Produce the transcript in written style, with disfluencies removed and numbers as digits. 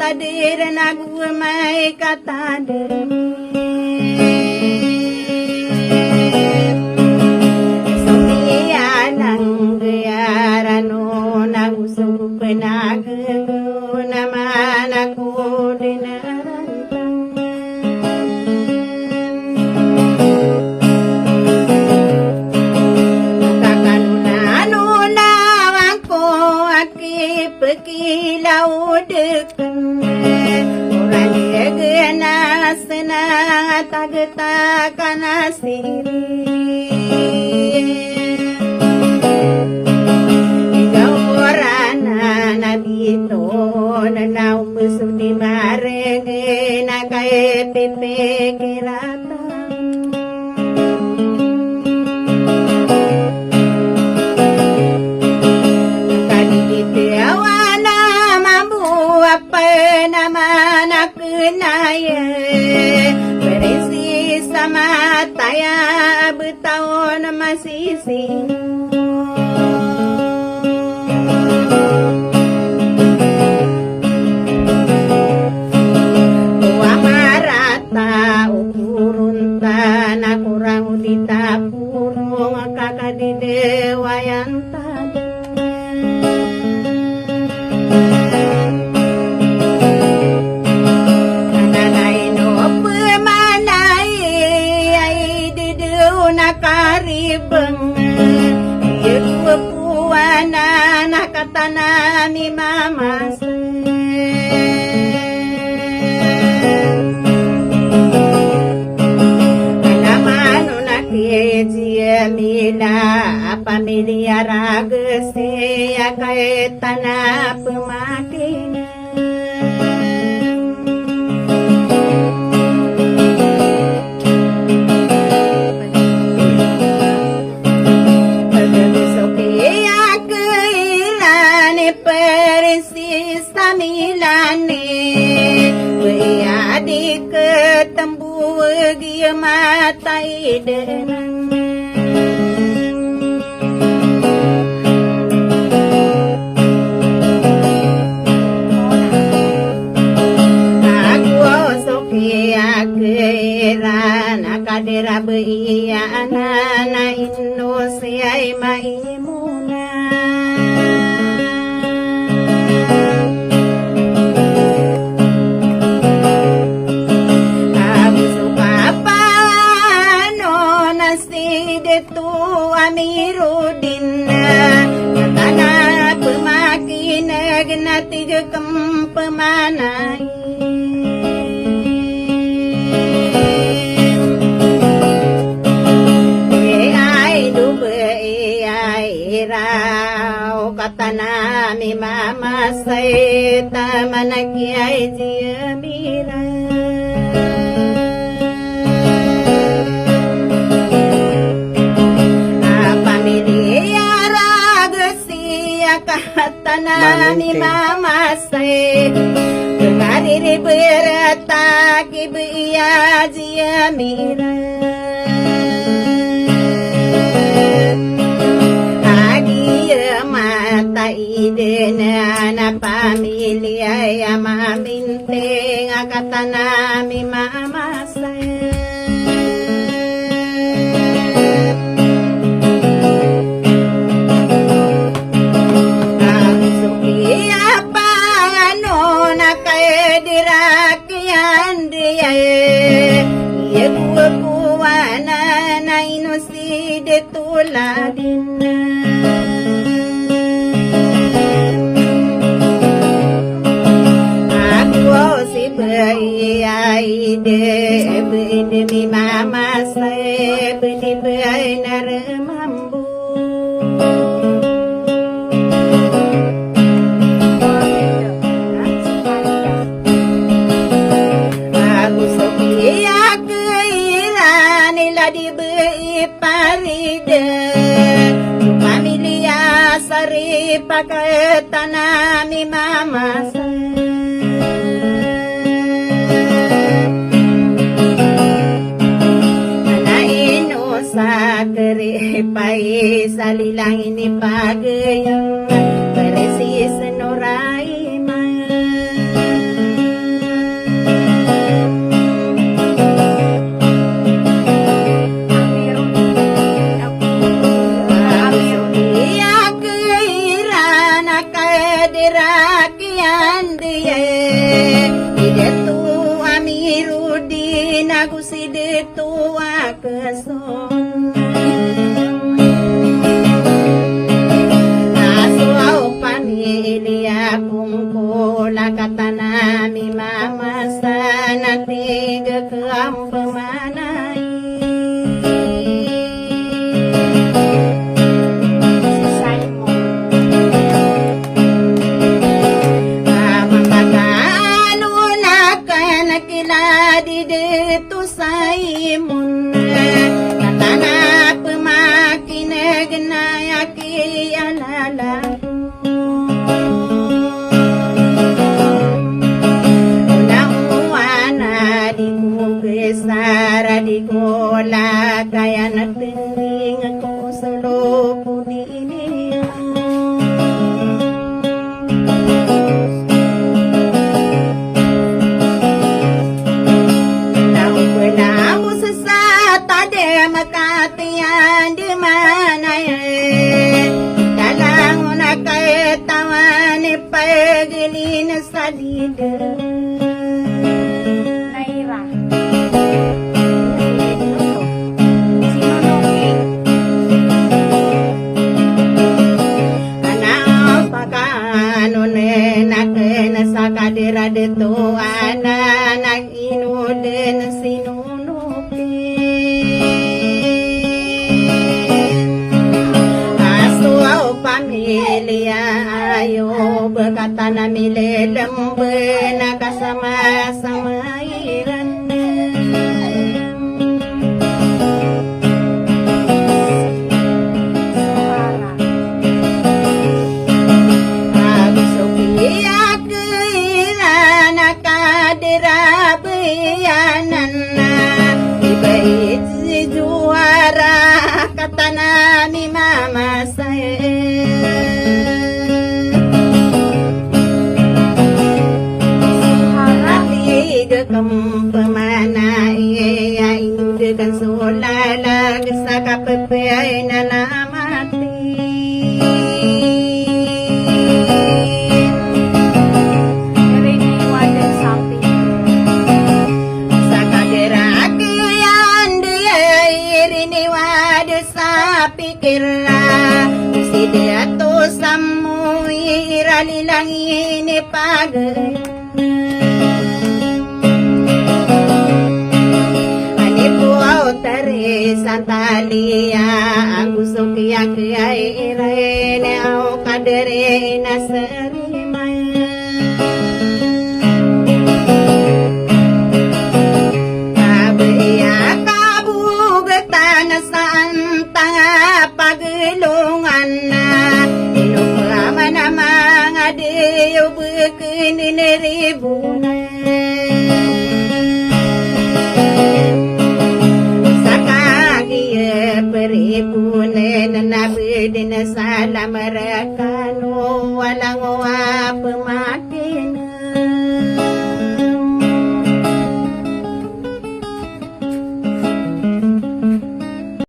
tadir nagumay katadir Sofiya nang gayarano nagusog penagago naman ako dinarantang kakanunano nawang ko akipakilaw dekan orang gegenas na tagtakan asiri nabito na naumusog di marege na kay pepe kirata kadikiti awana mabuwa pa naman akunaya berisi sama taya betahun masising na kurang ditapurung kakak di dewa yang tadi karena lain pemanai ai di dewa nakaribeng dia dua puana nakatana mi mama Mina pamilya ragse kay tanah pemakin Sofiya keilane persis samilane adik ketembu dia matai denang kadera beia anana Indonesia maimuna abu suka pano nasi detu amirudin katana pemakin genati jekem pemanai katana mi mama say tamanakyay jiyamira pamilya ragasiya katana mi mama say kadiri berata kibiya jiyamira idena na pamilya ya maminte katana mi mama say Sofiya pangano na kay dirakyan diya ye kuwana na inusi de tuladin ai de bini mi mama say bini bay naramambu aku Sofiya kailan nila di bay paride pamilya sari pakai tanah mi mama say sakere pai salilang ini pagayang persis norai man guside tua keson Aswau panilia kungkula katana mi mama sana tiga keampemanai tu saimun katana pemakin genaya ki alala wana di besar di kola kaya nating ko solo pudi ini makatian di mana ya dalang nak tawan pagilin salida Naira anak pakano nak nasakadira deto anak inuden sinunuki pamilya ayo berkata namile lembe nakasama-sama iran aku sokia keiran akadira bayanan ibait juara kata nami mama saya pemana iya itu dengan solala gesaka pepe nana mati ini wadah sapi sakaderake yang dia ini wadah sapi kira si dia tuh samu iralilang ini pagar Santalia aku sukia kiai irene au kadere naserimaya kabaya kabu getana santang pagelungan ino mana mangade yo bekini neribuna